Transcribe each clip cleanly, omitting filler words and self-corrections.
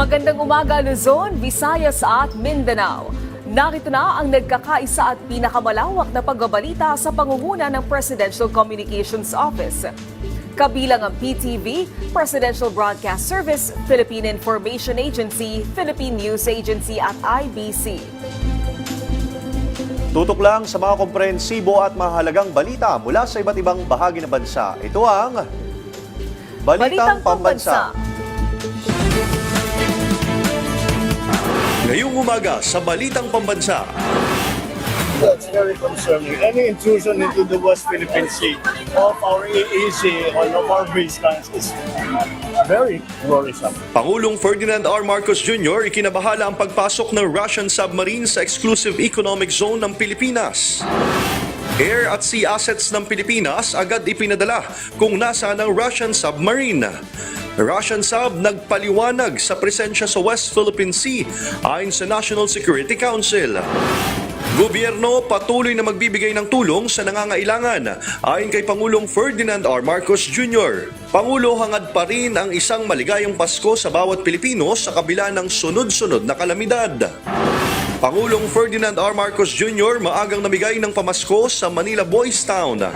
Magandang umaga Luzon, Visayas at Mindanao. Narito na ang nagkakaisa at pinakamalawak na pagbabalita sa pangunguna ng Presidential Communications Office. Kabilang ang PTV, Presidential Broadcast Service, Philippine Information Agency, Philippine News Agency at IBC. Tutok lang sa mga komprehensibo at mahalagang balita mula sa iba't ibang bahagi ng bansa. Ito ang Balitang Pambansa. Ngayong umaga sa Balitang Pambansa. That's very concerning. Any intrusion into the West Philippine Sea of our EEZ or of our base camps is very worrisome. Pangulong Ferdinand R. Marcos Jr. ikinabahala ang pagpasok ng Russian submarine sa exclusive economic zone ng Pilipinas. Air at sea assets ng Pilipinas agad ipinadala kung nasaan ang Russian submarine. Russian sub nagpaliwanag sa presensya sa West Philippine Sea ayon sa National Security Council. Gobyerno patuloy na magbibigay ng tulong sa nangangailangan ayon kay Pangulong Ferdinand R. Marcos Jr. Pangulo, hangad pa rin ang isang maligayang Pasko sa bawat Pilipino sa kabila ng sunod-sunod na kalamidad. Pangulong Ferdinand R. Marcos Jr. maagang namigay ng pamasko sa Manila Boys Town.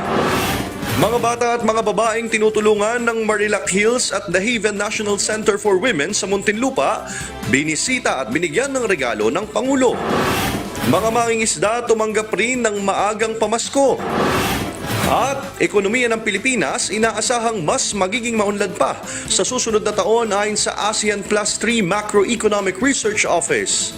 Mga bata at mga babaeng tinutulungan ng Marilac Hills at The Haven National Center for Women sa Muntinlupa, binisita at binigyan ng regalo ng Pangulo. Mga mangingisda tumanggap rin ng maagang pamasko. At ekonomiya ng Pilipinas inaasahang mas magiging maunlad pa sa susunod na taon ayon sa ASEAN Plus 3 Macroeconomic Research Office.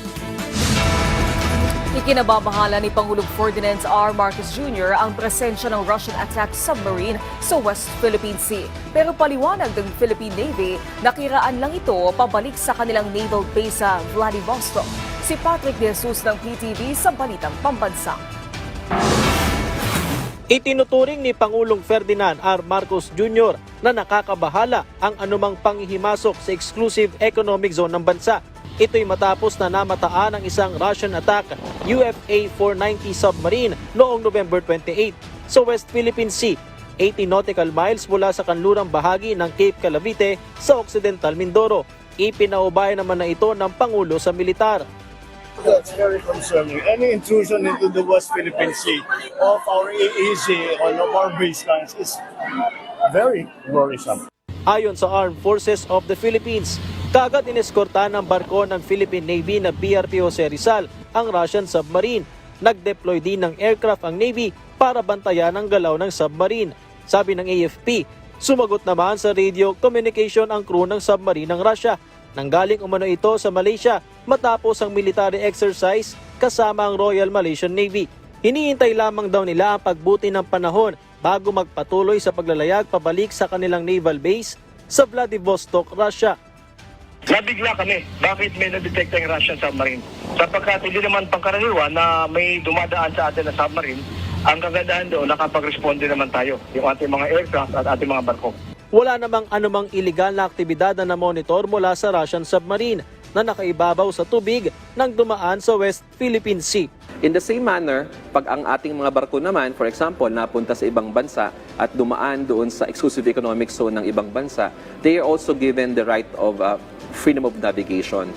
Ikinababahala ni Pangulong Ferdinand R. Marcos Jr. ang presensya ng Russian attack submarine sa West Philippine Sea. Pero paliwanag ng Philippine Navy, nakiraan lang ito pabalik sa kanilang naval base sa Vladivostok. Si Patrick De Jesus ng PTV sa Balitang Pambansa. Itinuturing ni Pangulong Ferdinand R. Marcos Jr. na nakakabahala ang anumang panghihimasok sa exclusive economic zone ng bansa. Ito'y matapos na namataan ang isang Russian attack UFA-490 submarine noong November 28 sa West Philippine Sea, 80 nautical miles mula sa kanlurang bahagi ng Cape Calavite sa Occidental Mindoro. Ipinaubaya naman na ito ng Pangulo sa militar. That's very concerning. Any intrusion into the West Philippine Sea of our EEZ or of our base camps is very worrisome. Ayon sa Armed Forces of the Philippines, kagad ineskorta ng barko ng Philippine Navy na BRP Jose Rizal ang Russian submarine. Nag-deploy din ng aircraft ang Navy para bantayan ang galaw ng submarine. Sabi ng AFP, sumagot naman sa radio communication ang crew ng submarine ng Russia. Nanggaling umano ito sa Malaysia matapos ang military exercise kasama ang Royal Malaysian Navy. Hinihintay lamang daw nila ang pagbuti ng panahon bago magpatuloy sa paglalayag pabalik sa kanilang naval base sa Vladivostok, Russia. Nabigla kami. Bakit may na-detect ang Russian submarine? Sapagkat hindi naman pangkaraniwan na may dumadaan sa atin na submarine, ang kagandahan doon, nakapag-responde naman tayo, yung ating mga aircraft at ating mga barko. Wala namang anumang iligal na aktibidad na namonitor mula sa Russian submarine na nakaibabaw sa tubig nang dumaan sa West Philippine Sea. In the same manner, pag ang ating mga barko naman, for example, napunta sa ibang bansa at dumaan doon sa exclusive economic zone ng ibang bansa, they are also given the right of freedom of navigation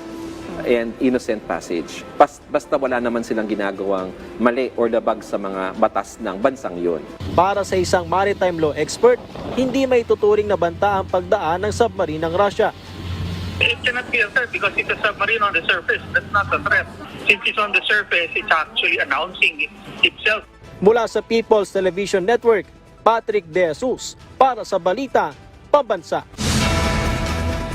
and innocent passage. Basta wala naman silang ginagawang mali or labag sa mga batas ng bansang yun. Para sa isang maritime law expert, hindi may tuturing na banta ang pagdaan ng submarine ng Russia. It cannot be a threat because it's a submarine on the surface. That's not a threat. Since it's on the surface, it's actually announcing itself. Mula sa People's Television Network, Patrick De Jesus para sa Balita Pambansa.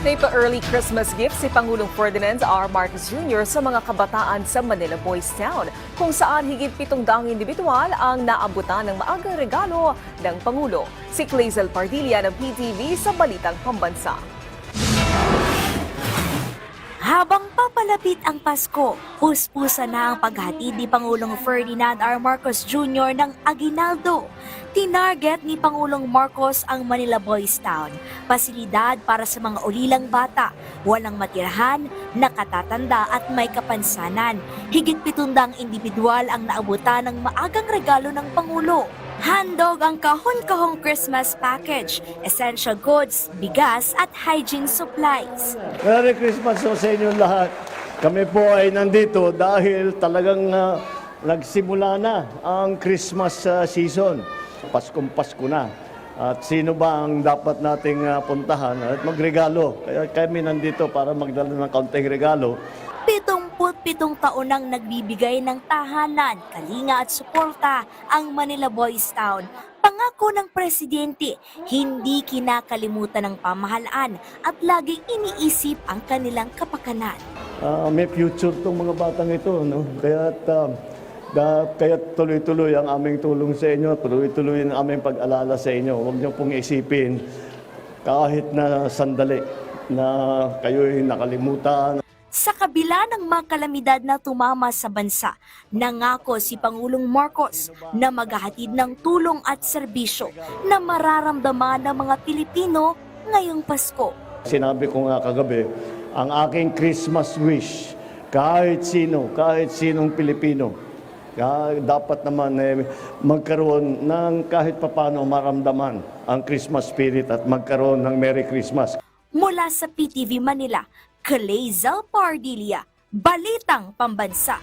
May pa-early Christmas gift si Pangulong Ferdinand R. Marcos Jr. sa mga kabataan sa Manila Boys Town, kung saan higit 700 individual ang naabutan ng maagang regalo ng Pangulo. Si Clazel Pardilla ng PTV sa Balitang Pambansa. Habang papalapit ang Pasko, puspusa na ang paghatid ni Pangulong Ferdinand R. Marcos Jr. ng aginaldo. Tinarget ni Pangulong Marcos ang Manila Boys Town, pasilidad para sa mga ulilang bata, walang matirahan, nakatatanda at may kapansanan. Higit 700 individual ang naabutan ng maagang regalo ng Pangulo. Handog ang kahon-kahong Christmas package, essential goods, bigas at hygiene supplies. Merry Christmas po sa inyo lahat. Kami po ay nandito dahil talagang nagsimula na ang Christmas season. Paskong Pasko na. At sino ba ang dapat nating puntahan at magregalo? Kaya kami nandito para magdala ng kaunting regalo. 77 taon nang nagbibigay ng tahanan, kalinga at suporta ang Manila Boys Town. Pangako ng presidente, hindi kinakalimutan ng pamahalaan at laging iniisip ang kanilang kapakanan. May future tong mga batang ito, no? Kaya tuloy-tuloy ang aming tulong sa inyo, tuloy-tuloy ang aming pag-alala sa inyo. Huwag niyo pong isipin kahit na sandali na kayo'y nakalimutan. Sa kabila ng mga kalamidad na tumama sa bansa, nangako si Pangulong Marcos na maghahatid ng tulong at serbisyo na mararamdaman ng mga Pilipino ngayong Pasko. Sinabi ko nga kagabi, ang aking Christmas wish, kahit sinong Pilipino, dapat naman magkaroon ng kahit papano maramdaman ang Christmas spirit at magkaroon ng Merry Christmas. Mula sa PTV Manila, Caleza Pardilla, Balitang Pambansa.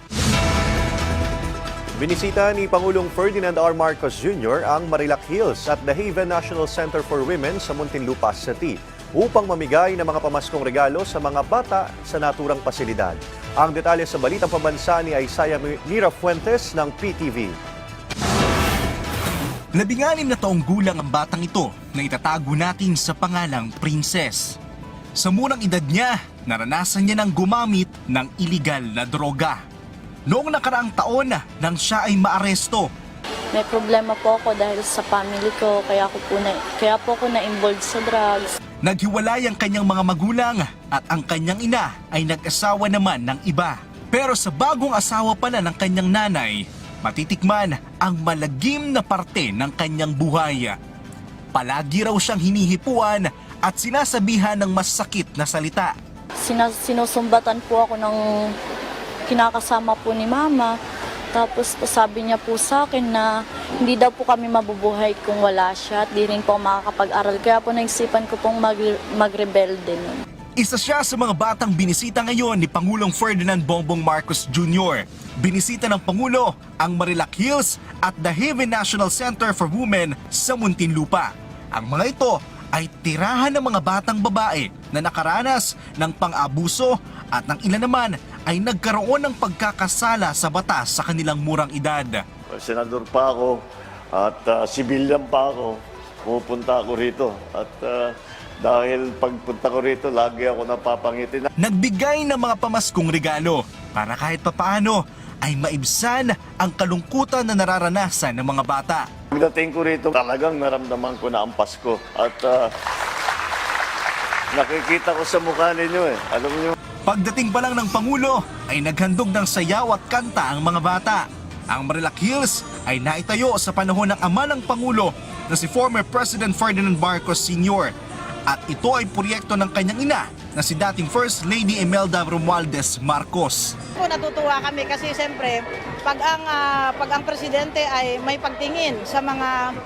Binisita ni Pangulong Ferdinand R. Marcos Jr. ang Marilac Hills at The Haven National Center for Women sa Muntinlupa City upang mamigay ng mga pamaskong regalo sa mga bata sa naturang pasilidad. Ang detalye sa Balitang Pambansa ni Isaiah Mirafuentes ng PTV. 16 na taong gulang ang batang ito na itatago natin sa pangalang Princess. Sa murang edad niya, naranasan niya ng gumamit ng iligal na droga. Noong nakaraang taon nang siya ay maaresto, may problema po ako dahil sa family ko, kaya po ako na-involved sa drugs. naghiwalay ang kanyang mga magulang at ang kanyang ina ay nag-asawa naman ng iba. Pero sa bagong asawa pala ng kanyang nanay, matitikman ang malagim na parte ng kanyang buhay. Palagi raw siyang hinihipuan at sinasabihan ng masakit na salita. Sinusumbatan po ako ng kinakasama po ni mama. Tapos sabi niya po sa akin na hindi daw po kami mabubuhay kung wala siya at di rin po makakapag-aral. Kaya po naisipan ko pong magrebelde nun. Isa siya sa mga batang binisita ngayon ni Pangulong Ferdinand Bongbong Marcos Jr. Binisita ng Pangulo ang Marilac Hills at The Haven National Center for Women sa Muntinlupa. Ang mga ito ay tirahan ng mga batang babae na nakaranas ng pang-abuso at ng ilan naman ay nagkaroon ng pagkakasala sa batas sa kanilang murang edad. Senador pa ako at civilian pa ako, pupunta ako rito. At dahil pagpunta ko rito, lagi ako napapangiti. Nagbigay ng mga pamaskong regalo para kahit papaano ay maibsan ang kalungkutan na nararanasan ng mga bata. Pagdating ko rito, talagang naramdaman ko na ang Pasko. At nakikita ko sa mukha ninyo Alam niyo, pagdating pa lang ng Pangulo ay naghandog ng sayaw at kanta ang mga bata. Ang Marilac Hills ay naitayo sa panahon ng ama ng Pangulo na si former President Ferdinand Marcos Sr. At ito ay proyekto ng kanyang ina na si dating First Lady Imelda Romualdez Marcos. Natutuwa kami kasi siyempre pag ang presidente ay may pagtingin sa mga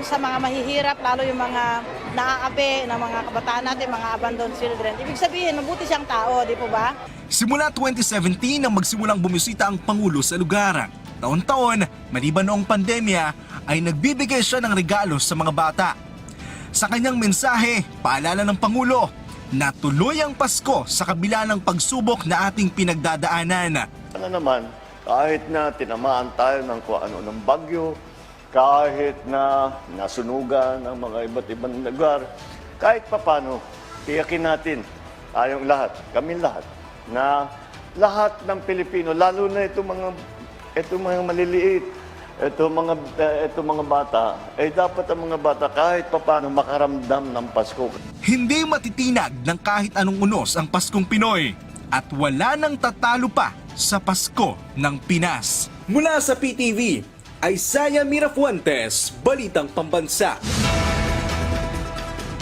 sa mga mahihirap, lalo yung mga naaapi ng mga kabataan natin, mga abandoned children. Ibig sabihin, mabuti siyang tao, di po ba? Simula 2017 nang magsimulang bumisita ang Pangulo sa lugar. Taon-taon, maliban noong pandemya, ay nagbibigay siya ng regalo sa mga bata. Sa kanyang mensahe, paalala ng Pangulo na tuloy ang Pasko sa kabila ng pagsubok na ating pinagdadaanan. ano naman, kahit na tinamaan tayo ng kung ano ng bagyo, kahit na nasunugan ng mga iba't ibang lugar, kahit papano, tiyakin natin, tayong lahat, kami lahat, na lahat ng Pilipino, lalo na itong mga maliliit, itong mga bata, dapat ang mga bata kahit papano makaramdam ng Pasko. Hindi matitinag ng kahit anong unos ang Paskong Pinoy at wala nang tatalo pa sa Pasko ng Pinas. Mula sa PTV, Isaiah Mirafuentes, Balitang Pambansa.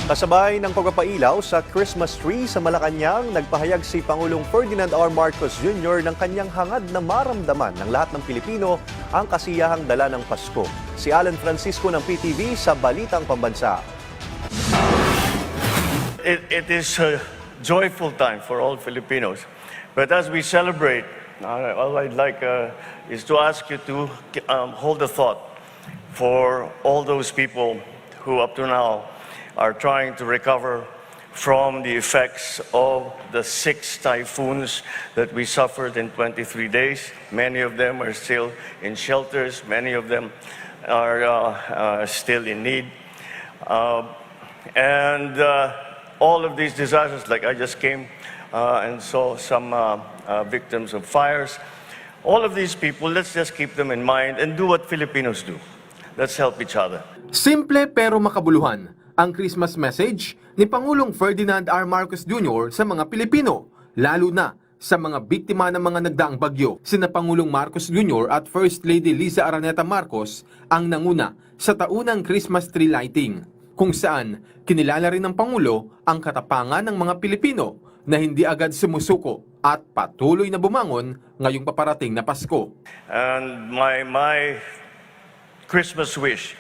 Kasabay ng pagpapailaw sa Christmas tree sa Malacanang, nagpahayag si Pangulong Ferdinand R. Marcos Jr. ng kanyang hangad na maramdaman ng lahat ng Pilipino ang kasiyahang dala ng Pasko. Si Alan Francisco ng PTV sa Balitang Pambansa. It is a joyful time for all Filipinos. But as we celebrate, all I'd like is to ask you to hold a thought for all those people who up to now are trying to recover from the effects of the 6 typhoons that we suffered in 23 days. Many of them are still in shelters. Many of them are still in need. And all of these disasters, like I just came and saw some victims of fires. All of these people, let's just keep them in mind and do what Filipinos do. Let's help each other. Simple pero makabuluhan ang Christmas message ni Pangulong Ferdinand R. Marcos Jr. sa mga Pilipino, lalo na sa mga biktima ng mga nagdaang bagyo. Sina Pangulong Marcos Jr. at First Lady Liza Araneta Marcos ang nanguna sa taunang Christmas tree lighting, kung saan kinilala rin ng Pangulo ang katapangan ng mga Pilipino na hindi agad sumusuko at patuloy na bumangon ngayong paparating na Pasko. And my Christmas wish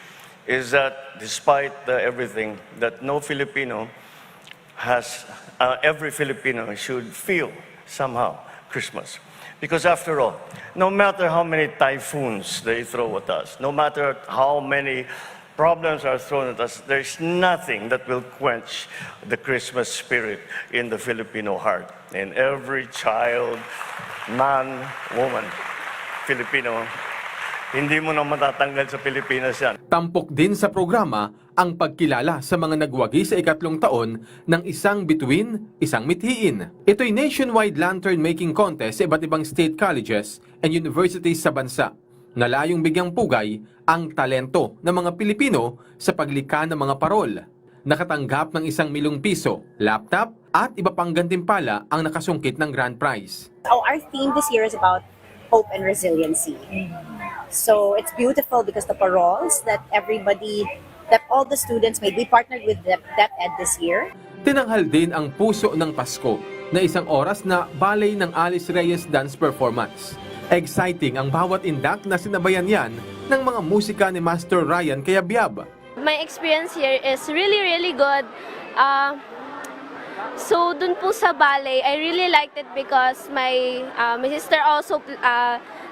is that despite everything, that no Filipino has, every Filipino should feel somehow Christmas. Because after all, no matter how many typhoons they throw at us, no matter how many problems are thrown at us, there's nothing that will quench the Christmas spirit in the Filipino heart. In every child, man, woman, Filipino, hindi mo na matatanggal sa Pilipinas yan. Tampok din sa programa ang pagkilala sa mga nagwagi sa ikatlong taon ng Isang Bituin, Isang Mithiin. Ito'y nationwide lantern making contest sa iba't ibang state colleges and universities sa bansa na layong bigyang pugay ang talento ng mga Pilipino sa paglikha ng mga parol. Nakatanggap ng 1 milyong piso, laptop at iba pang gantimpala ang nakasungkit ng grand prize. Our theme this year is about hope and resiliency. So it's beautiful because the paroles that all the students made, we partnered with DepEd this year. Tinanghal din ang puso ng Pasko na 1 oras na ballet ng Alice Reyes dance performance. Exciting ang bawat indak na sinabayan yan ng mga musika ni Master Ryan Cayabyab. My experience here is really good. So dun po sa ballet, I really liked it because my sister also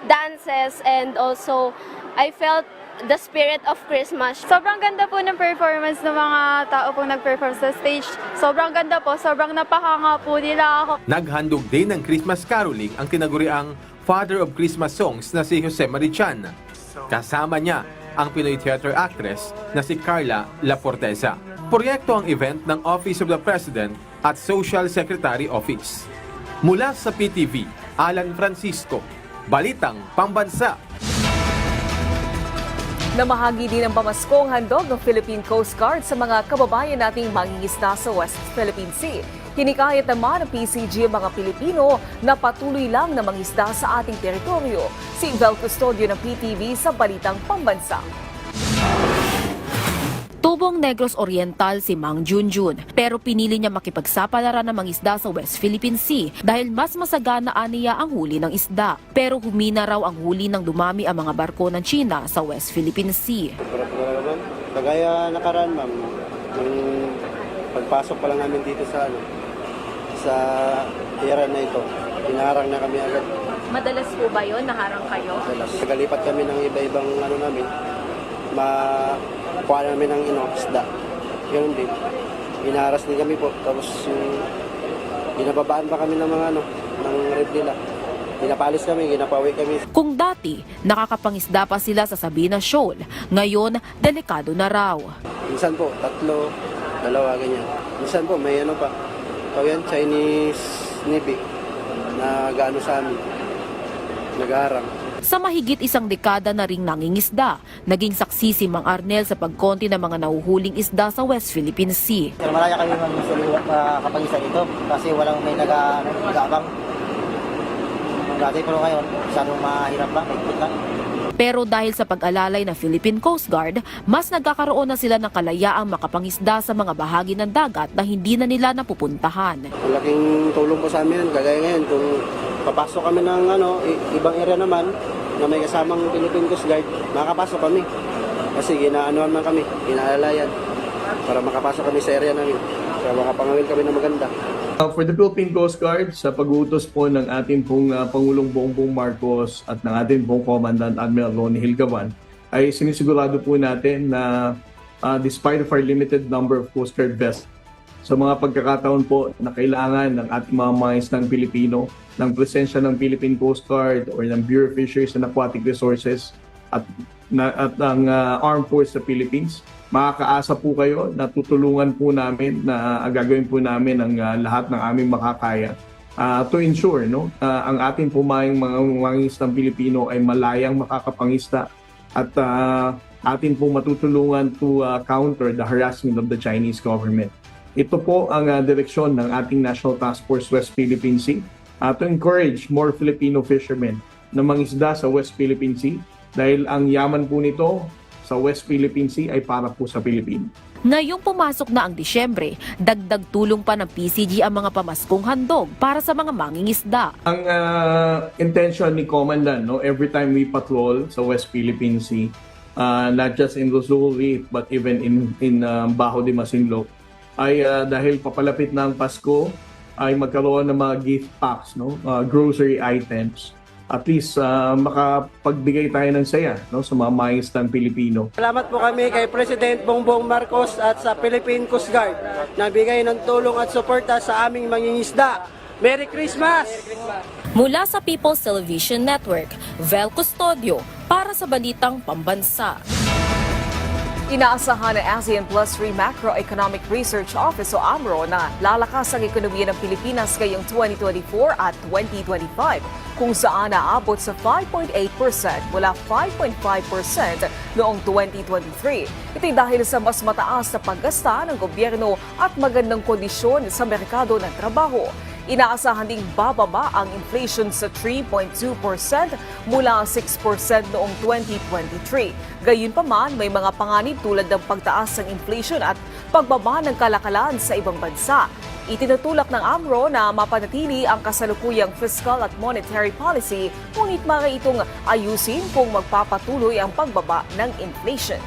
dances, and also I felt the spirit of Christmas. Sobrang ganda po ng performance ng mga tao po nag-perform sa stage. Sobrang ganda po, sobrang napakanga po nila ako. Naghandog din ng Christmas caroling ang tinaguriang Father of Christmas Songs na si Jose Marichan. Kasama niya ang Pinoy theater actress na si Carla Laforteza. Proyekto ang event ng Office of the President at Social Secretary Office. Mula sa PTV, Alan Francisco, Balitang Pambansa. Namahagi din ng pamaskong handog ng Philippine Coast Guard sa mga kababayan nating mangingisda sa West Philippine Sea. Hinikayat naman ng PCG ang mga Pilipino na patuloy lang na mangisda sa ating teritoryo. Si Vel Custodio ng PTV sa Balitang Pambansa. Tubong Negros Oriental si Mang Junjun, pero pinili niya makipagsapalaran ng mangisda sa West Philippine Sea dahil mas masagana niya ang huli ng isda. Pero humina raw ang huli nang dumami ang mga barko ng China sa West Philippine Sea. Kagaya nakaraan, ma'am, yung pagpasok pa lang namin dito sa tira na ito, inaharang na kami agad. Madalas po ba yun? Naharang kayo? Madalas. Nagalipat kami ng iba-ibang namin, kuha namin ng isda. Ganun din. Inaharas din kami po. Tapos ginababaan pa kami ng mga ng rib nila. Ginapalis kami, ginapawi kami. Kung dati, nakakapangisda pa sila sa Sabina Shoal, ngayon, delikado na raw. Minsan po, 3, 2, ganyan. Minsan po, may pa. Yan, Chinese Navy na gaano sa amin. Nag-aarang. Sa mahigit 1 dekada na ring nangingisda, naging saksi si Mang Arnel sa pagkonti ng mga nahuhuling isda sa West Philippine Sea. Malaya kami makapag-isa dito kasi walang may nag-aabang. Dati pero ngayon, masyadong mahirap lang, may lang. Pero dahil sa pag-alalay ng Philippine Coast Guard, mas nagkakaroon na sila ng kalayaang makapangisda sa mga bahagi ng dagat na hindi na nila napupuntahan. Malaking tulong po sa amin, kagaya ngayon, kung papasok kami ng ibang area naman, na may kasamang Philippine Coast Guard, makakapasok kami. Kasi ginaanuhan man kami, ginaalalayan para makapasok kami sa area namin. Para makapangawin kami ng maganda. For the Philippine Coast Guard, sa pag-uutos po ng ating pong Pangulong Bongbong Marcos at ng ating pong Commandant Admiral Ronnie Hilgavan, ay sinisigurado po natin na despite of our limited number of Coast Guard vessels, sa mga pagkakataon po na kailangan ng ating mga mangisdang Pilipino, ng presensya ng Philippine Coast Guard or ng Bureau of Fisheries and Aquatic Resources at ang Armed Forces sa Philippines, makakaasa po kayo na tutulungan po namin na gagawin po namin ang lahat ng aming makakaya to ensure ang ating pumayang mga mangingisdang Pilipino ay malayang makakapangista at atin po matutulungan to counter the harassment of the Chinese government. Ito po ang direksyon ng ating National Task Force West Philippine Sea to encourage more Filipino fishermen na mangisda sa West Philippine Sea dahil ang yaman po nito sa West Philippine Sea ay para po sa Pilipinas. Ngayong pumasok na ang Disyembre, dagdag tulong pa ng PCG ang mga pamaskong handog para sa mga mangingisda. Ang intention ni Commandant, every time we patrol sa West Philippine Sea, not just in Luzon Reef but even in Bajo de Masinloc, ay dahil papalapit na ang Pasko, ay magkaroon ng mga gift packs, grocery items. At least makapagbigay tayo ng saya sa mga mangingisdang Pilipino. Salamat po kami kay President Bongbong Marcos at sa Philippine Coast Guard na bigay ng tulong at suporta sa aming mangingisda. Merry Christmas! Mula sa People's Television Network, Vel Custodio para sa Balitang Pambansa. Inaasahan ng ASEAN Plus 3 Macroeconomic Research Office o AMRO na lalakas ang ekonomiya ng Pilipinas ngayong 2024 at 2025 kung saan naabot sa 5.8% mula 5.5% noong 2023. Ito'y dahil sa mas mataas na paggasta ng gobyerno at magandang kondisyon sa merkado ng trabaho. Inaasahan ding bababa ang inflation sa 3.2% mula 6% noong 2023. Gayunpaman, may mga panganib tulad ng pagtaas ng inflation at pagbaba ng kalakalan sa ibang bansa. Itinutulak ng AMRO na mapanatili ang kasalukuyang fiscal at monetary policy, ngunit maaari itong ayusin kung magpapatuloy ang pagbaba ng inflation.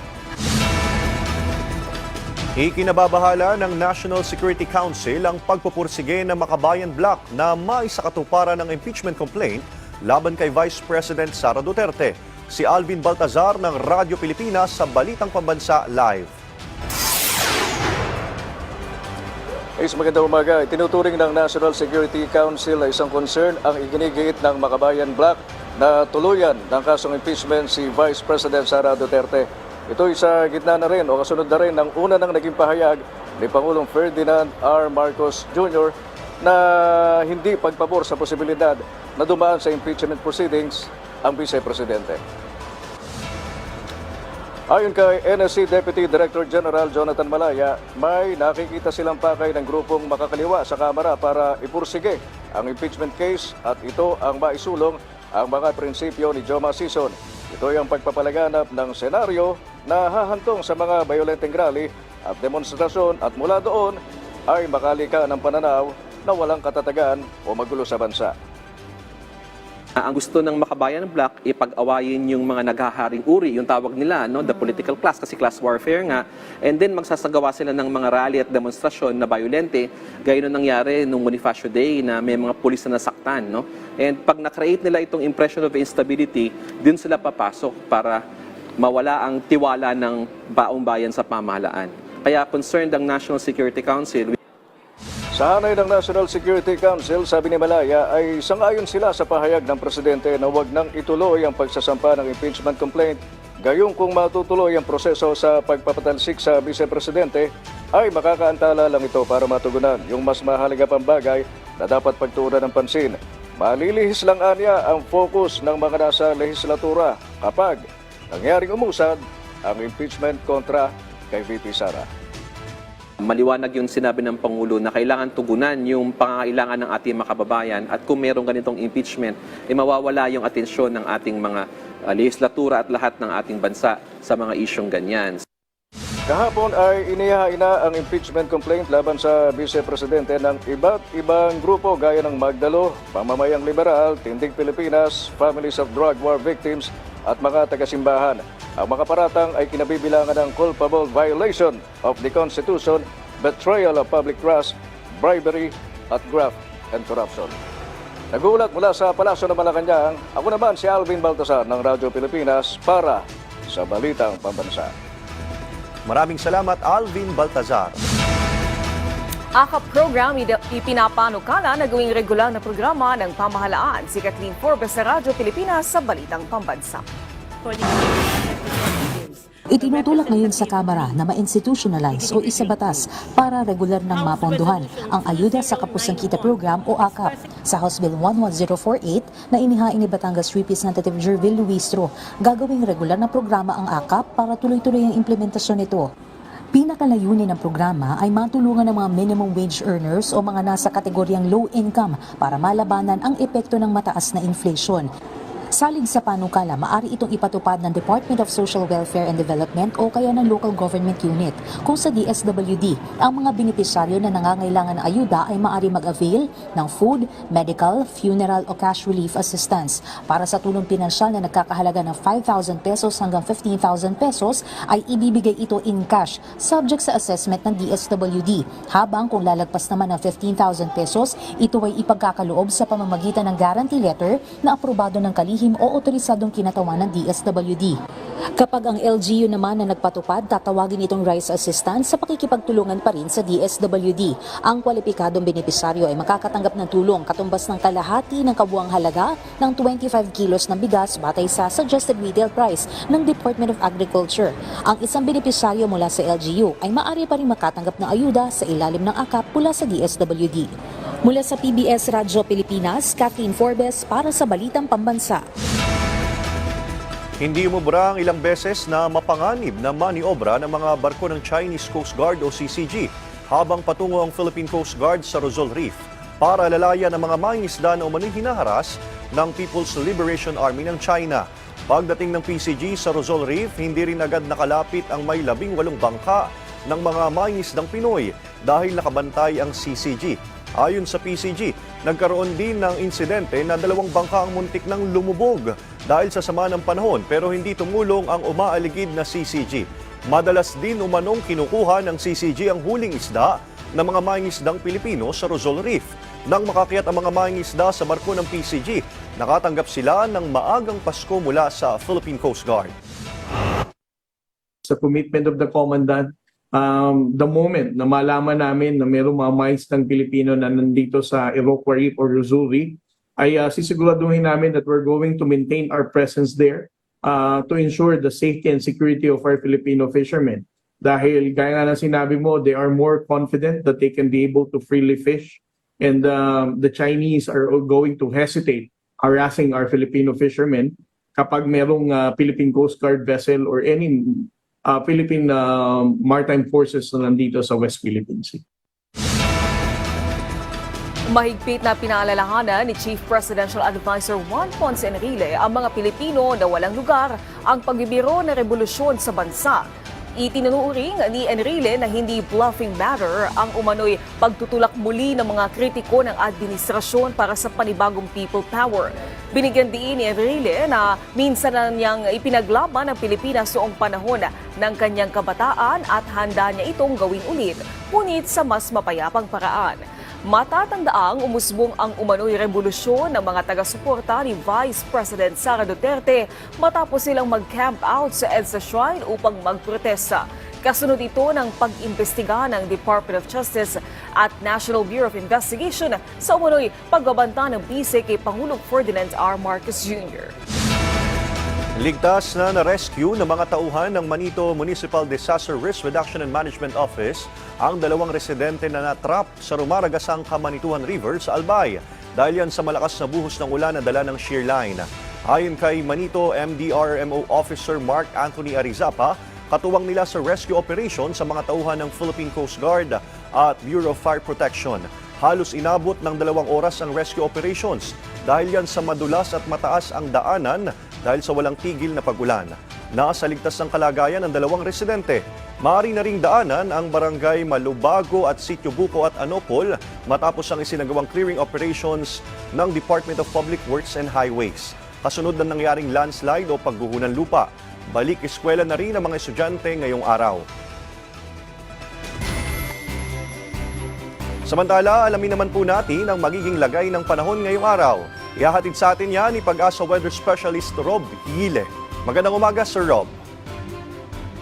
Ikinababahala ng National Security Council ang pagpupursige ng Makabayan Bloc na maisakatuparan ng impeachment complaint laban kay Vice President Sara Duterte. Si Alvin Baltazar ng Radyo Pilipinas sa Balitang Pambansa Live. Magandang umaga. Tinuturing ng National Security Council na isang concern ang iginigiit ng Makabayan Bloc na tuluyan ng kasong impeachment si Vice President Sara Duterte. Ito'y sa gitna na rin o kasunod na rin ng una ng naging pahayag ni Pangulong Ferdinand R. Marcos Jr. na hindi pagpabor sa posibilidad na dumaan sa impeachment proceedings ang Vice Presidente. Ayon kay NSC Deputy Director General Jonathan Malaya, may nakikita silang pakay ng grupong makakaliwa sa Kamara para ipursige ang impeachment case at ito ang maisulong ang mga prinsipyo ni Joma Sison. Ito ay ang pagpapalaganap ng senaryo na hahantong sa mga violenteng rally at demonstrasyon at mula doon ay makalika ng pananaw na walang katatagan o magulo sa bansa. Ang gusto ng Makabayan Bloc, ipag-awayin yung mga naghaharing uri, yung tawag nila, the political class, kasi class warfare nga. And then magsasagawa sila ng mga rally at demonstrasyon na violente. Gaya nung nangyari nung Bonifacio Day na may mga pulis na nasaktan. And pag na-create nila itong impression of instability, din sila papasok para mawala ang tiwala ng baong bayan sa pamahalaan. Kaya concerned ang National Security Council. Sa hanay ng National Security Council, sabi ni Malaya, ay sangayon sila sa pahayag ng Presidente na huwag nang ituloy ang pagsasampa ng impeachment complaint. Gayong kung matutuloy ang proseso sa pagpapatalsik sa Vice Presidente, ay makakaantala lang ito para matugunan yung mas mahalaga pang bagay na dapat pagtuunan ng pansin. Malilihis lang anya ang focus ng mga nasa lehislatura kapag nangyaring umusad ang impeachment kontra kay VP Sara. Maliwanag yung sinabi ng Pangulo na kailangan tugunan yung pangangailangan ng ating mga kababayan at kung mayroong ganitong impeachment, mawawala yung atensyon ng ating mga lehislatura at lahat ng ating bansa sa mga isyong ganyan. Kahapon ay inihain na ang impeachment complaint laban sa Vice Presidente ng iba't ibang grupo gaya ng Magdalo, Pamamayang Liberal, Tindig Pilipinas, Families of Drug War Victims at mga taga-simbahan. Ang mga paratang ay kinabibilangan ng culpable violation of the Constitution, betrayal of public trust, bribery at graft and corruption. Nagulat mula sa Palasyo ng Malacanang, ako naman si Alvin Baltasar ng Radyo Pilipinas para sa Balitang Pambansa. Maraming salamat, Alvin Baltazar. AKAP program ipinapanukala na gawing regular na programa ng pamahalaan. Si Kathleen Forbes sa Radyo Pilipinas sa Balitang Pambansa. Itinutulak ngayon sa Kamara na ma-institutionalize o isabatas para regular ng mapondohan ang Ayuda sa Kapusang Kita Program o AKAP. Sa House Bill 11048 na inihain ni Batangas Representative Jervil Luistro, gagawing regular na programa ang AKAP para tuloy-tuloy ang implementasyon nito. Pinakalayunin ng programa ay matulungan ng mga minimum wage earners o mga nasa kategoryang low income para malabanan ang epekto ng mataas na inflation. Salig sa panukala, maaari itong ipatupad ng Department of Social Welfare and Development o kaya ng Local Government Unit. Kung sa DSWD, ang mga benepisyaryo na nangangailangan ng ayuda ay maaari mag-avail ng food, medical, funeral o cash relief assistance. Para sa tulong pinansyal na nagkakahalaga ng 5,000 pesos hanggang 15,000 pesos, ay ibibigay ito in cash, subject sa assessment ng DSWD. Habang kung lalagpas naman ng 15,000 pesos, ito ay ipagkakaloob sa pamamagitan ng guarantee letter na aprobado ng kalihim o otorisadong kinatawan ng DSWD. Kapag ang LGU naman na nagpatupad, tatawagin itong rice assistance sa pakikipagtulungan pa rin sa DSWD. Ang kwalipikadong benepisaryo ay makakatanggap ng tulong katumbas ng kalahati ng kabuang halaga ng 25 kilos ng bigas batay sa suggested retail price ng Department of Agriculture. Ang isang benepisaryo mula sa LGU ay maaari pa rin makatanggap ng ayuda sa ilalim ng AKAP mula sa DSWD. Mula sa PBS Radyo Pilipinas, Kathleen Forbes para sa Balitang Pambansa. Hindi umubra ang ilang beses na mapanganib na maniobra ng mga barko ng Chinese Coast Guard o CCG habang patungo ang Philippine Coast Guard sa Rosol Reef para lalayan ang mga mangingisda na umano'y hinaharas ng People's Liberation Army ng China. Pagdating ng PCG sa Rosol Reef, hindi rin agad nakalapit ang may 18 bangka ng mga mangingisdang Pinoy dahil nakabantay ang CCG. Ayon sa PCG, nagkaroon din ng insidente na 2 bangka ang muntik ng lumubog dahil sa sama ng panahon pero hindi tumulong ang umaaligid na CCG. Madalas din umanong kinukuha ng CCG ang huling isda ng mga mangingisdang Pilipino sa Rosol Reef. Nang makakyat ang mga mangingisda sa barko ng PCG, nakatanggap sila ng maagang Pasko mula sa Philippine Coast Guard. Sa commitment of the Commandant, the moment na malaman namin na mayroong mga mines ng Pilipino na nandito sa Iroquois Reef or Rosol Reef, ay sisiguraduhin namin that we're going to maintain our presence there to ensure the safety and security of our Filipino fishermen. Dahil gaya nga ng sinabi mo, they are more confident that they can be able to freely fish and the Chinese are going to hesitate harassing our Filipino fishermen kapag merong Philippine Coast Guard vessel or any Philippine Maritime Forces na nandito sa West Philippine Sea. Mahigpit na pinaalalahanan ni Chief Presidential Advisor Juan Ponce Enrile ang mga Pilipino na walang lugar ang pagbibiro ng revolusyon sa bansa. Itinuturing ni Enrile na hindi bluffing matter ang umano'y pagtutulak muli ng mga kritiko ng administrasyon para sa panibagong people power. Binigyan din ni Enrile na minsan na niyang ipinaglaban ang Pilipinas noong panahon ng kanyang kabataan at handa niya itong gawin ulit, ngunit sa mas mapayapang paraan. Matatandaang umusbong ang umano'y revolusyon ng mga taga-suporta ni Vice President Sara Duterte matapos silang mag-camp out sa EDSA Shrine upang magprotesta. Kasunod ito ng pag-imbestiga ng Department of Justice at National Bureau of Investigation sa umano'y pagbabanta ng bise kay Pangulong Ferdinand R. Marcos Jr. Ligtas na na-rescue ng mga tauhan ng Manito Municipal Disaster Risk Reduction and Management Office ang 2 residente na natrap sa rumaragasang Kamanituhan River sa Albay dahil yan sa malakas na buhos ng ulan na dala ng shear line. Ayon kay Manito MDRMO Officer Mark Anthony Arizapa, katuwang nila sa rescue operation sa mga tauhan ng Philippine Coast Guard at Bureau of Fire Protection. Halos inabot ng 2 oras ang rescue operations dahil yan sa madulas at mataas ang daanan dahil sa walang tigil na pag-ulan. Nasa ligtas ng kalagayan ang 2 residente. Maaari na ring daanan ang barangay Malubago at Sitio Buco at Anopol matapos ang isinagawang clearing operations ng Department of Public Works and Highways. Kasunod ng nangyaring landslide o pagguho ng lupa. Balik eskwela na rin ang mga estudyante ngayong araw. Samantala, alamin naman po natin ang magiging lagay ng panahon ngayong araw. Ihahatid sa atin yan ni Pag-asa Weather Specialist Rob Hile. Magandang umaga, Sir Rob.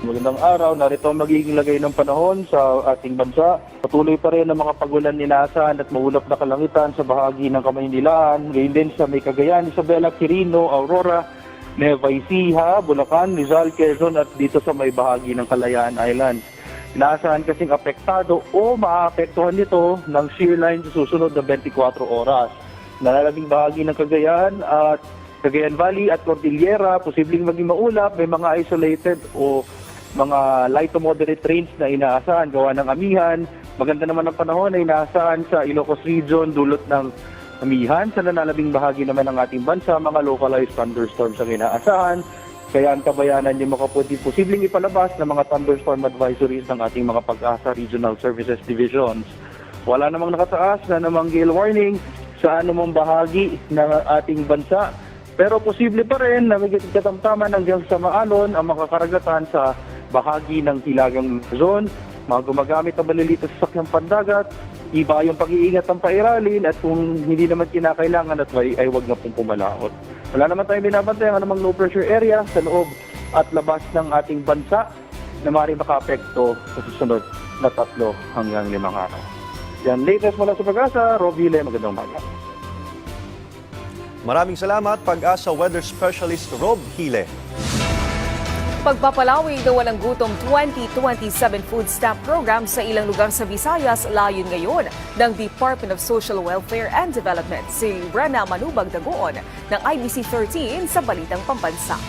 Magandang araw, narito ang magiging lagay ng panahon sa ating bansa. Patuloy pa rin ang mga pagulan inaasahan at maulap na kalangitan sa bahagi ng Kamaynilaan, gayon din sa may Cagayan, Isabela, Quirino, Aurora, Nueva Ecija, Bulacan, Rizal, Quezon at dito sa may bahagi ng Kalayaan Island. Inaasahan kasing apektado o maapektuhan nito ng shear line sa susunod na 24 oras. Nalalabing bahagi ng Cagayan at Cagayan Valley at Cordillera, posibleng maging maulap, may mga isolated o mga light to moderate rains na inaasahan gawa ng amihan. Maganda naman ang panahon na inaasahan sa Ilocos Region dulot ng amihan. Sa nalalabing bahagi naman ng ating bansa, mga localized thunderstorms ang inaasahan. Kaya ang kabayanan yung posibleng ipalabas ng mga thunderstorm advisories ng ating mga Pag-asa Regional Services Divisions. Wala namang nakataas na namang gale warning sa anumang bahagi ng ating bansa. Pero posible pa rin na may katamtaman hanggang sa maalon ang makakaragatan sa bahagi ng Hilagang Luzon. Mga gumagamit ng maliliit sa sakyang pandagat, iba yung pag-iingat ng pairalin at kung hindi naman kinakailangan at ay wag na pong pumalaot. Wala naman tayong binabantayan ang namang low pressure area sa loob at labas ng ating bansa na maaaring makaapekto sa susunod na 3 hanggang 5 araw. Yan, latest mula sa Pag-asa, Rob Hile, magandang umaga. Maraming salamat, Pag-asa Weather Specialist Rob Hile. Pagpapalawig ng Walang Gutom 2027 Food Stamp Program sa ilang lugar sa Visayas layon ngayon ng Department of Social Welfare and Development. Si Brenna Manubag Dagoon ng IBC 13 sa Balitang Pambansa.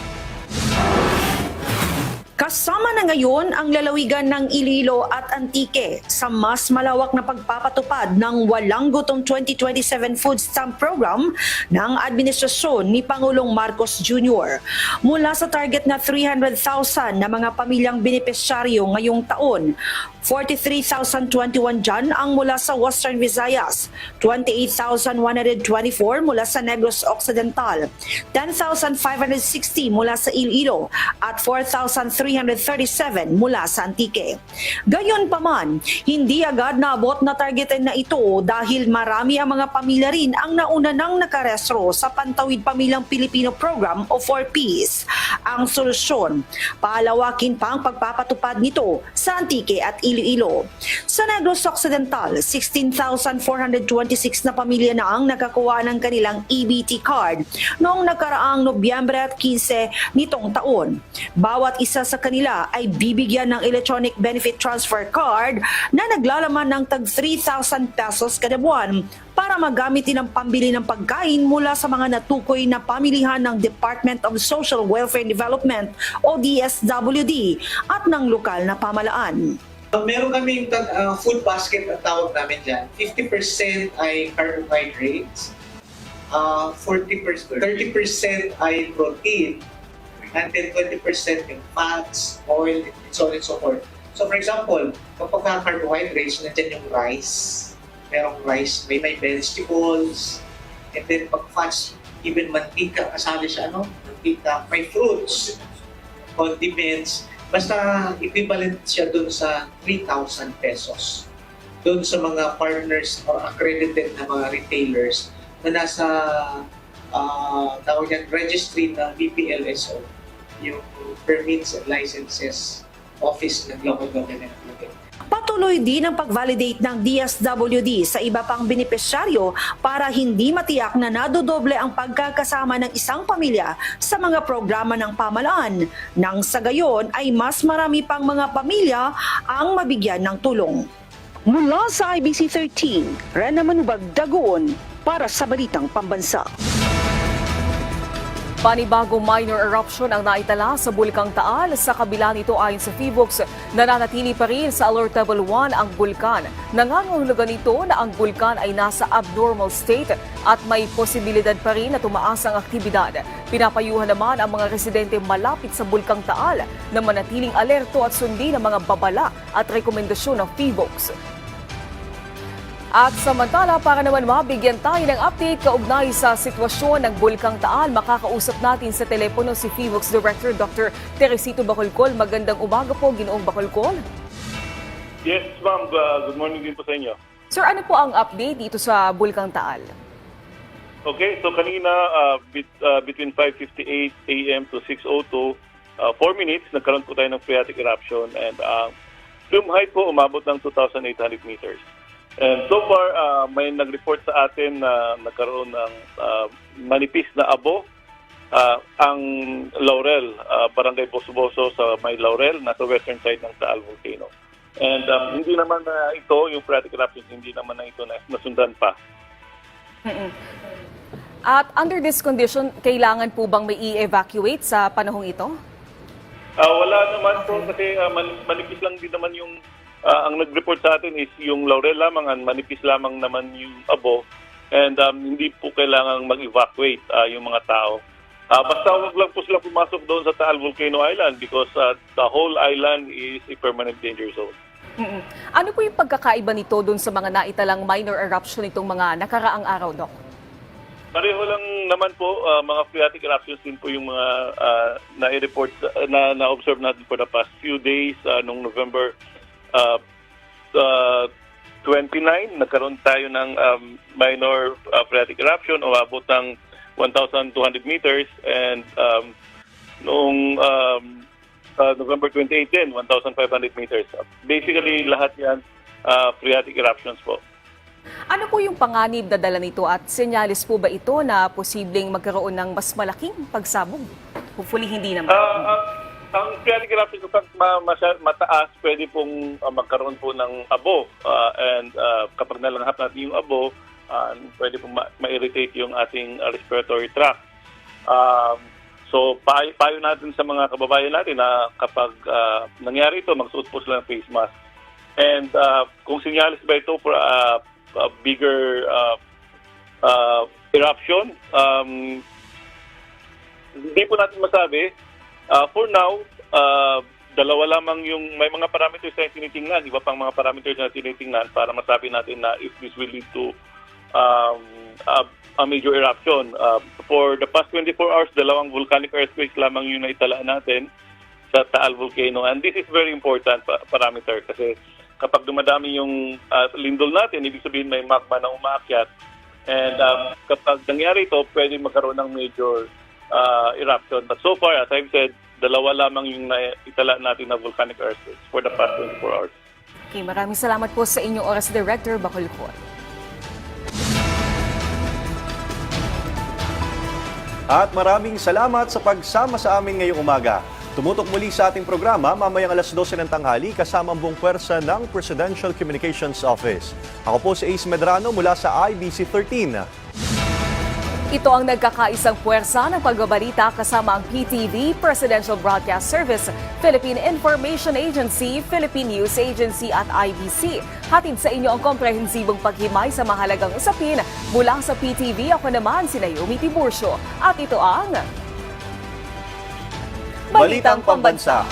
Kasama na ngayon ang lalawigan ng Iloilo at Antique sa mas malawak na pagpapatupad ng Walang Gutom 2027 Food Stamp Program ng administrasyon ni Pangulong Marcos Jr. Mula sa target na 300,000 na mga pamilyang benepisyaryo ngayong taon, 43,021 dyan ang mula sa Western Visayas, 28,124 mula sa Negros Occidental, 10,560 mula sa Iloilo at 4,337 mula sa Antique. Gayunpaman, hindi agad naabot na targetin na ito dahil marami ang mga pamilya rin ang nauna nang nakarestro sa Pantawid Pamilyang Pilipino Program o 4Ps. Ang solusyon, palawakin pa ang pagpapatupad nito sa Antique at Iloilo. Sa Negros Occidental, 16,426 na pamilya na ang nakakuha ng kanilang EBT card noong nakaraang Nobyembre at 15 nitong taon. Bawat isa sa kanila ay bibigyan ng electronic benefit transfer card na naglalaman ng tag 3,000 pesos kada buwan para magamit din ang pambili ng pagkain mula sa mga natukoy na pamilihan ng Department of Social Welfare and Development o DSWD at ng lokal na pamahalaan. Meron kaming food basket na tawag namin dyan. 50% ay carbohydrates, 30% ay protein, and then 20% yung fats, oil, and so on and so forth. So for example, kapag carbohydrates, nandiyan yung rice, merong rice, may vegetables, and then pag fats, even mantika, kasali siya, mantika, may fruits, condiments, basta equivalent siya dun sa 3,000 pesos. Dun sa mga partners or accredited na mga retailers na nasa tawag yan, registry ng BPLSO, yung Permits and Licenses Office ng Local Government. Patuloy din ang pag-validate ng DSWD sa iba pang benepisyaryo para hindi matiyak na nadodoble ang pagkakasama ng isang pamilya sa mga programa ng pamahalaan. Nang sa gayon ay mas marami pang mga pamilya ang mabigyan ng tulong. Mula sa IBC 13, Rena Manubag Dagoon para sa Balitang Pambansa. Panibagong minor eruption ang naitala sa Bulkang Taal. Sa kabila nito ayon sa PHIVOLCS, nananatili pa rin sa Alert Level 1 ang bulkan. Nangangahulugan nito na ang bulkan ay nasa abnormal state at may posibilidad pa rin na tumaas ang aktibidad. Pinapayuhan naman ang mga residente malapit sa Bulkang Taal na manatiling alerto at sundin ang mga babala at rekomendasyon ng PHIVOLCS. At samantala, para naman mabigyan tayo ng update kaugnay sa sitwasyon ng Bulkang Taal, makakausap natin sa telepono si PHIVOLCS Director Dr. Teresito Bacolcol. Magandang umaga po, Ginoong Bacolcol. Yes, ma'am. Good morning din po sa inyo. Sir, ano po ang update dito sa Bulkang Taal? Okay, so kanina between 5:58 a.m. to 6:02, 4 minutes, nagkaroon po tayo ng phreatic eruption and plume height po umabot ng 2,800 meters. And so far, may nag-report sa atin na nagkaroon ng manipis na abo ang Laurel, Barangay Boso-Boso sa May Laurel, nasa western side ng Taal Volcano. And hindi naman na ito, yung phreatic eruption, hindi naman na ito nasundan pa. At under this condition, kailangan po bang may i-evacuate sa panahong ito? Wala naman po kasi manipis lang din naman yung ang nag-report sa atin is yung Laurel lamang, manipis lamang naman yung abo and hindi po kailangang mag-evacuate yung mga tao. Basta wag lang po sila pumasok doon sa Taal Volcano Island because the whole island is a permanent danger zone. Ano po yung pagkakaiba nito doon sa mga naitalang minor eruption itong mga nakaraang araw, Doc? Pareho lang naman po, mga phreatic eruptions din po yung mga na-report, na-observe natin for the past few days noong November 29, nagkaroon tayo ng minor phreatic eruption, umabot ng 1,200 meters and noong November 28 din, 1,500 meters. Basically, lahat yan phreatic eruptions po. Ano po yung panganib na dala nito at senyalis po ba ito na posibleng magkaroon ng mas malaking pagsabog? Hopefully hindi naman. Ang phreatic eruption kapag mataas, pwede pong magkaroon po ng abo. And kapag nalanghap natin yung abo, pwede pong ma-irritate yung ating respiratory tract. So, payo natin sa mga kababayan natin na kapag nangyari ito, magsuot po sila ng face mask. And kung sinyalis ba ito for a bigger eruption, hindi po natin masabi. For now, dalawa lamang yung may mga parameters na tinitingnan, iba pang mga parameters na tinitingnan para masabi natin na if this will lead to a major eruption. For the past 24 hours, dalawang volcanic earthquakes lamang yung naitala natin sa Taal Volcano. And this is very important parameter kasi kapag dumadami yung lindol natin, ibig sabihin may magma na umaakyat. And kapag nangyari ito, pwede magkaroon ng major eruption. But so far, as I've said, dalawa lamang yung naitala natin na volcanic earthquakes for the past 24 hours. Okay, maraming salamat po sa inyong oras, Director Bacolcol. At maraming salamat sa pagsama sa amin ngayong umaga. Tumutok muli sa ating programa mamayang alas 12 ng tanghali kasama ang buong pwersa ng Presidential Communications Office. Ako po si Ace Medrano mula sa IBC 13. Ito ang nagkakaisang puwersa ng pagbabalita kasama ang PTV, Presidential Broadcast Service, Philippine Information Agency, Philippine News Agency at IBC. Hatid sa inyo ang komprehensibong paghimay sa mahalagang usapin mula sa PTV. Ako naman si Naomi Tiburcio at ito ang Balitang Pambansa.